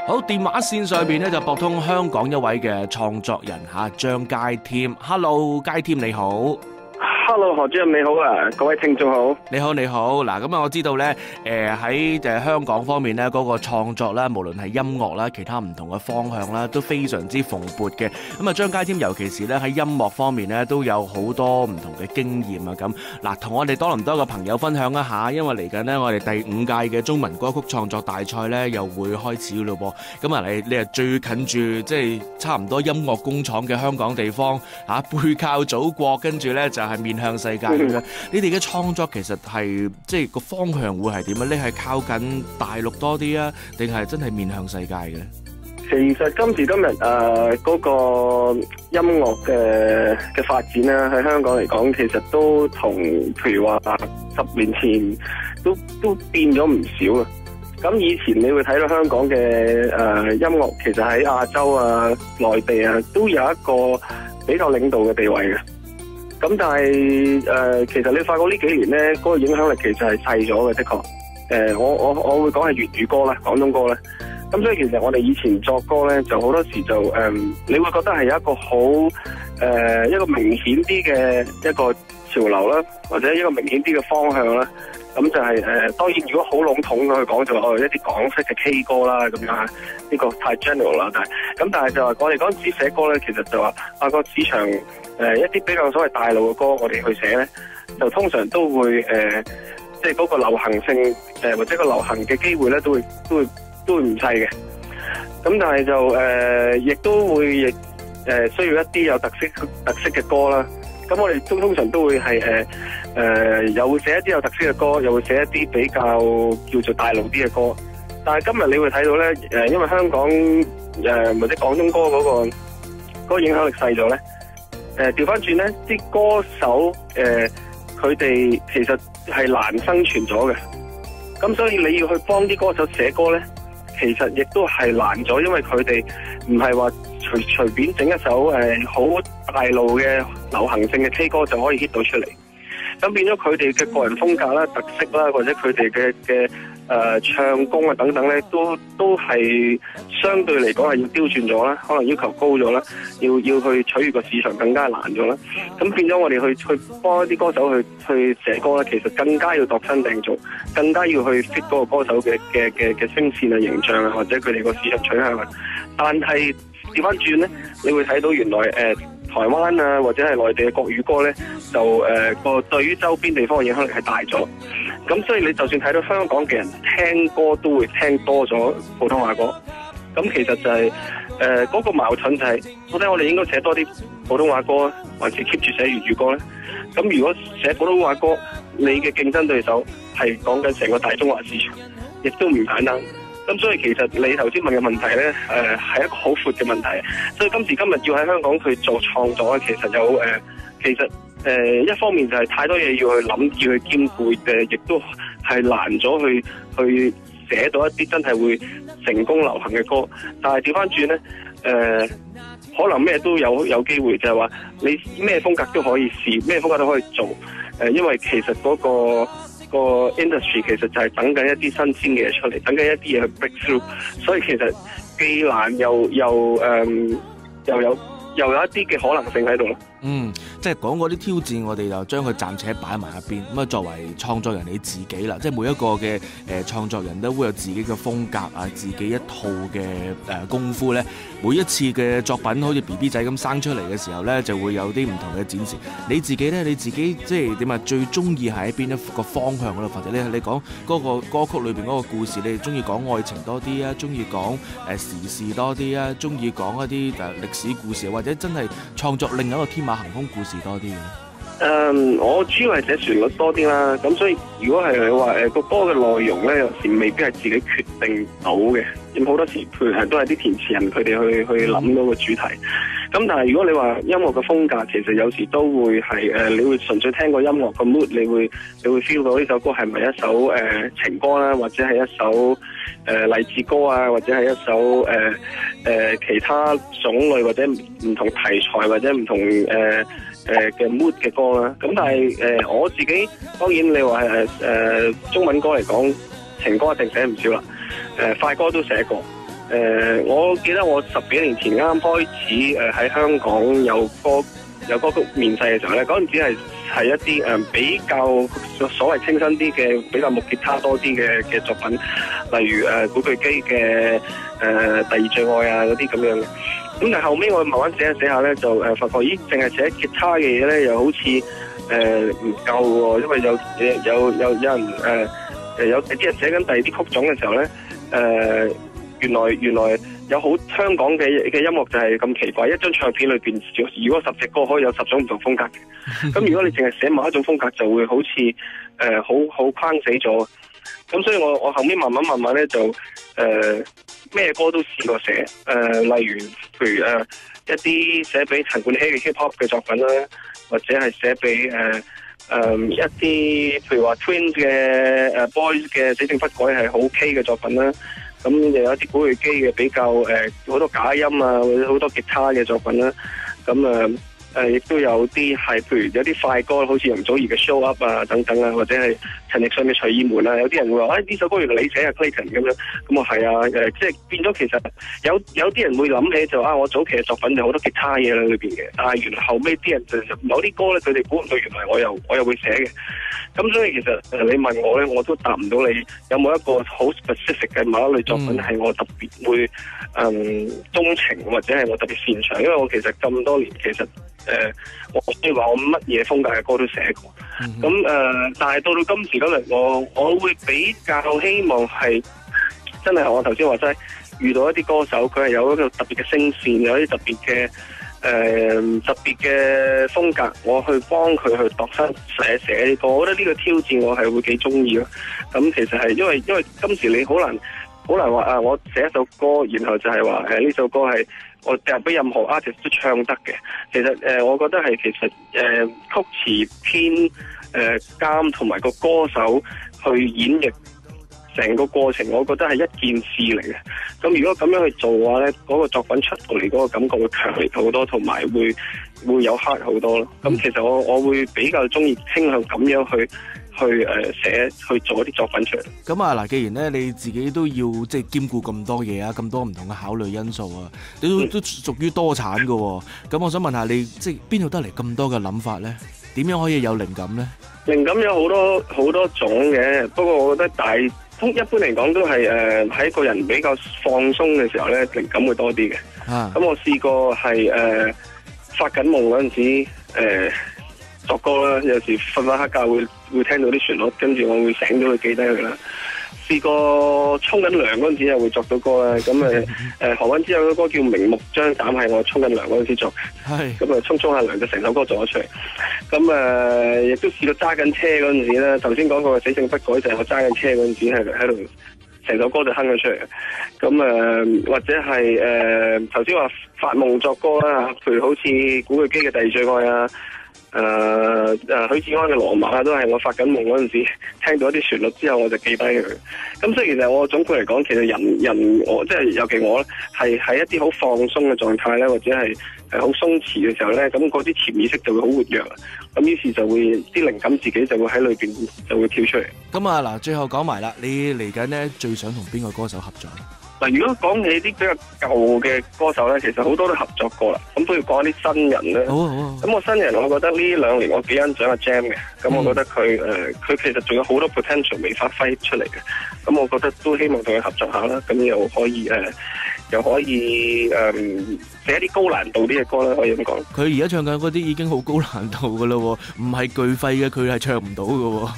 好，電話線上邊咧就撥通香港一位嘅創作人張佳添。Hello， 佳添你好。Hello， 何主任你好啊，各位聽眾好。你好，你好。嗱，咁啊，我知道咧，喺香港方面咧，嗰個創作啦，無論係音樂啦，其他唔同嘅方向啦，都非常之蓬勃嘅。咁啊，張佳添尤其是咧喺音樂方面咧，都有好多唔同嘅經驗啊。咁嗱，同我哋多倫多嘅朋友分享一下，因為嚟緊呢，我哋第5屆嘅中文歌曲創作大賽咧又會開始咯噃。咁啊，你係最近住即係差唔多音樂工廠嘅香港地方背靠祖國，跟住咧就係面向世界咁樣。你哋嘅創作其實係即係個方向會係點啊？你係靠近大陸多啲啊，定係真係面向世界嘅咧？其實今時今日嗰個音樂嘅發展咧，喺香港嚟講，其實都同譬如話10年前都變咗唔少啊。咁以前你會睇到香港嘅音樂，其實喺亞洲啊、內地啊，都有一個比較領導嘅地位嘅。咁但係其實你發覺呢幾年咧，嗰個影響力其實係細咗嘅，的確。我會講係粵語歌啦，廣東歌咧。咁所以其實我哋以前作歌咧，就好多時就你會覺得係有一個好一個明顯啲嘅一個潮流啦，或者一個明顯啲嘅方向啦。咁就係當然如果好籠統去講就一啲港式嘅 K 歌啦，咁樣呢個太 general 啦。但係就話我哋嗰陣時寫歌咧，其實就話個市場一啲比較所謂大陸嘅歌，我哋去寫咧，就通常都會即係嗰個流行性或者個流行嘅機會咧，都會唔細嘅。咁但係就亦都會需要一啲有特色嘅歌啦。咁我哋通常都會係又會寫一啲有特色嘅歌，又會寫一啲比較叫做大陸啲嘅歌。但係今日你會睇到咧，因為香港或者廣東歌嗰個影響力細咗咧，調翻轉咧，啲歌手佢哋其實係難生存咗嘅。咁所以你要去幫啲歌手寫歌咧，其實亦都係難咗，因為佢哋唔係話隨便整一首好大路嘅流行性嘅 K 歌就可以 hit 到出嚟。咁變咗佢哋嘅個人風格啦、特色啦，或者佢哋嘅唱功啊等等咧，都係相對嚟講係要刁鑽咗啦，可能要求高咗啦，要去取悅個市場更加難咗啦。咁變咗我哋去幫一啲歌手去寫歌咧，其實更加要度身訂造，更加要去 fit 嗰個歌手嘅聲線啊、形象啊，或者佢哋個市場取向啊。但係調翻轉咧，你會睇到原來台灣啊，或者係內地嘅國語歌咧，就個對於周邊地方嘅影響力係大咗。咁所以你就算睇到香港嘅人聽歌都會聽多咗普通話歌。咁其實就係嗰個矛盾就係，到底我哋應該寫多啲普通話歌，還是 keep 住寫粵語歌咧？咁如果寫普通話歌，你嘅競爭對手係講緊成個大中華市場，亦都唔簡單。咁所以其實你頭先問嘅問題咧，係一個好闊嘅問題。所以今時今日要喺香港去做創作咧，其實有一方面就係太多嘢要去諗，要去兼顧，亦都係難咗去寫到一啲真係會成功流行嘅歌。但係調翻轉咧，可能咩都有機會，就係話你咩風格都可以試，咩風格都可以做。因為其實嗰個 industry 其實就係等緊一啲新鮮嘅嘢出嚟，等緊一啲嘢去 break through， 所以其實既難又有一啲嘅可能性喺度咯。即係講嗰啲挑戰，我哋就將佢暫且擺埋一邊。咁啊，作為創作人你自己啦，即係每一個嘅創作人都會有自己嘅風格啊，自己一套嘅功夫咧。每一次嘅作品好似 BB 仔咁生出嚟嘅時候咧，就會有啲唔同嘅展示。你自己咧，你自己即係點啊？最中意喺邊一個方向嗰度？或者你講嗰個歌曲裏邊嗰個故事，你哋中意講愛情多啲啊？中意講時事多啲啊？中意講一啲歷史故事，或者真係創作另一個天馬行空故事多啲嘅？我主要係寫旋律多啲啦，咁所以如果係你話個歌嘅內容咧，有時未必係自己決定到嘅，咁好多時譬如都係啲填詞人佢哋去諗到個主題。咁但係如果你話音樂嘅風格，其實有時都會係你會純粹聽個音樂個 mood，你會 feel 到呢首歌係咪一首情歌啦，或者係一首勵志歌啊，或者係一首其他種類或者唔同題材或者唔同嘅 mood 嘅歌啦。咁但係我自己當然你話中文歌嚟講，情歌一定寫唔少啦，快歌都寫過。我記得我10幾年前啱開始喺香港有歌曲面世嘅時候咧，嗰陣時係一啲比較所謂清新啲嘅比較木吉他多啲嘅作品，例如古巨基嘅第二最愛啊嗰啲咁樣嘅。咁但係後尾我慢慢寫下咧，就發覺咦，淨係寫吉他嘅嘢咧，又好似唔夠喎，因為有人有啲人寫緊第二啲曲種嘅時候咧，原來有好香港嘅音樂就係咁奇怪，一張唱片裏邊如果10隻歌可以有10種唔同風格嘅，咁如果你淨係寫某一種風格，就會好似好框死咗。咁所以我後面慢慢咧就咩歌都試過寫，例如譬如一啲寫俾陳冠希嘅 hip hop 嘅作品啦，或者係寫俾一啲譬如話 Twins 嘅Boys 嘅死性不改係好 OK 嘅作品啦。咁又有一啲古巨基嘅比較好多假音啊，或者好多吉他嘅作品啦。咁亦都有啲係譬如有啲快歌，好似容祖兒嘅 Show Up 啊等等啊，或者係陳奕迅嘅隨意門啊。有啲人會話呢首歌原來你寫啊 Clayton 咁樣，咁啊係啊，即係變咗其實有啲人會諗起就我早期嘅作品就好多吉他嘢喺裏邊嘅，但係原來後尾啲人就某啲歌咧，佢哋估唔到原來我又會寫嘅。咁所以其實你問我咧，我都答唔到你有冇一個好 specific 嘅某一類作品係我特別會鍾情或者係我特別擅長，因為我其實咁多年其實我可以話我乜嘢風格嘅歌都寫過。咁但係到今時今日，我會比較希望係真係我頭先話齋，遇到一啲歌手佢係有一個特別嘅聲線，有啲特別嘅風格，我去幫佢去度身寫呢個，我覺得呢個挑戰我係會幾中意咯。咁其實係因為今時你好難話我寫一首歌，然後就係話呢首歌係我掟俾任何 artist 都唱得嘅。其實我覺得係其實曲詞編監同埋個歌手去演繹成個過程，我覺得係一件事嚟嘅。咁如果咁樣去做嘅話咧，嗰個作品出到嚟嗰個感覺會強烈好多，同埋會有 heart 好多咯。咁其實我會比較中意傾向咁樣去寫去做一啲作品出嚟。咁啊嗱，既然咧你自己都要即係兼顧咁多嘢啊，咁多唔同嘅考慮因素啊，你都屬於多產㗎喎。咁我想問下你，即係邊度得嚟咁多嘅諗法咧？點樣可以有靈感咧？靈感有好多種嘅，不過我覺得一般嚟講都係喺個人比較放鬆嘅時候咧，靈感會多啲嘅。咁我試過係發緊夢嗰陣時作歌啦，有時瞓返黑覺會聽到啲旋律，跟住我會醒咗去記低佢啦。試過沖緊涼嗰陣時又會作到歌啦。咁何韻詩有個歌叫《明目張膽》，係我沖緊涼嗰陣時作嘅。咁沖下涼就成首歌做咗出嚟。咁亦都試過揸緊車嗰陣時咧，頭先講過嘅死性不改就係我揸緊車嗰陣時喺度成首歌就哼咗出嚟。咁或者係頭先話發夢作歌啦，譬如好似古巨基嘅《第二最愛》啊。許志安嘅羅馬都係我發緊夢嗰陣時聽到一啲旋律之後我就記低佢。咁所以其實我總括嚟講，其實人我即係尤其我咧係喺一啲好放鬆嘅狀態咧，或者係好鬆弛嘅時候咧，咁嗰啲潛意識就會好活躍。咁於是就會啲靈感自己就會喺裏邊就會跳出嚟。咁啊嗱，最後講埋啦，你嚟緊咧最想同邊個歌手合作？嗱，如果講起啲比較舊嘅歌手咧，其實好多都合作過啦。咁不如講啲新人咧。咁我新人，我覺得呢2年我幾欣賞阿 Jam 嘅。咁我覺得佢其實仲有好多 potential 未發揮出嚟嘅。咁我覺得都希望同佢合作下啦。咁又可以寫啲高難度啲嘅歌啦，可以咁講。佢而家唱緊嗰啲已經好高難度噶啦，唔係巨廢嘅，佢係唱唔到噶。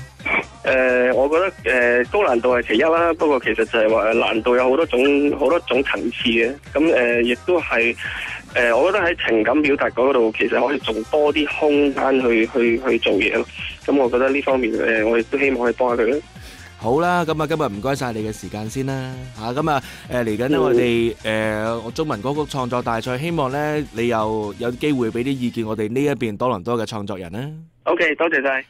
我覺得高難度係其一啦，不過其實就係話難度有好多種層次嘅。咁亦都係我覺得喺情感表達嗰度，其實可以仲多啲空間去做嘢咯。咁我覺得呢方面我亦都希望可以幫下佢啦。好啦，咁啊今日唔該晒你嘅時間先啦嚇。咁啊嚟緊咧我哋中文歌曲創作大賽，希望咧你又有機會俾啲意見我哋呢一邊多倫多嘅創作人啦。OK， 多謝晒。